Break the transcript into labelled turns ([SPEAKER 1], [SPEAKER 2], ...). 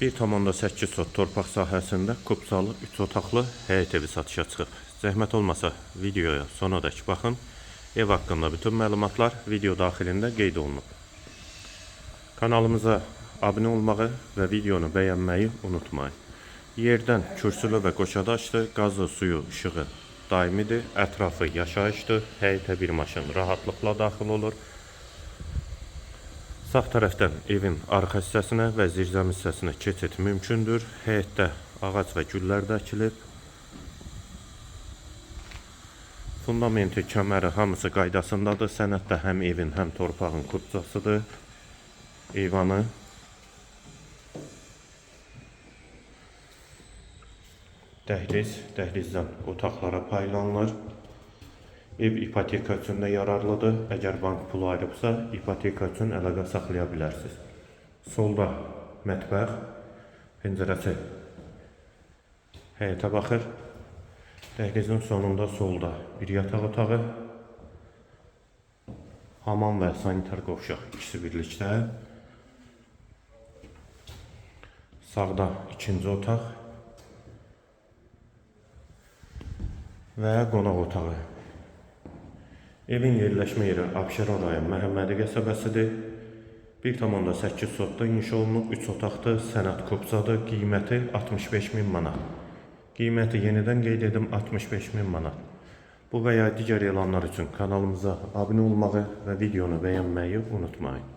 [SPEAKER 1] 1,8 sot torpaq sahəsində kupsalı 3 otaqlı həyət evi satışa çıxıb. Zəhmət olmasa videoya sonadək baxın. Ev haqqında bütün məlumatlar video daxilində qeyd olunub. Kanalımıza abunə olmağı və videonu bəyənməyi unutmayın. Yerdən kürsülü və qoşadaşdır, qazı, suyu, işığı daimidir, ətrafı yaşayışdır, həyətə bir maşın rahatlıqla daxil olur. Sağ tərəfdən evin arxa hissəsinə və zirzəmi hissəsinə keçid mümkündür. Həyətdə ağac və güllər də əkilib. Fundamenti, kəməri hamısı qaydasındadır. Sənəddə həm evin, həm torpağın kupçasıdır. Eyvanı. Dəhliz, dəhlizdən otaqlara paylanılır. Ev ipoteka üçün də yararlıdır. Əgər bank pulu ayırıbsa, ipoteka üçün əlaqə saxlaya bilərsiniz. Solda mətbəx, pəncərəsi həyətə baxır. Dəhlizin sonunda solda bir yataq otağı, hamam və sanitar qovşaq ikisi birlikdə. Sağda ikinci otaq və qonaq otağı. Evin yerləşmə yeri Abşeron rayon Məhəmmədi qəsəbəsidir. 1,8 sotda inşa olunub, 3 otaqdır, sənəd kupsadır, qiyməti 65.000 manat. Qiyməti yenidən qeyd edim, 65.000 manat. Bu və ya digər elanlar üçün kanalımıza abunə olmağı və videonu bəyənməyi unutmayın.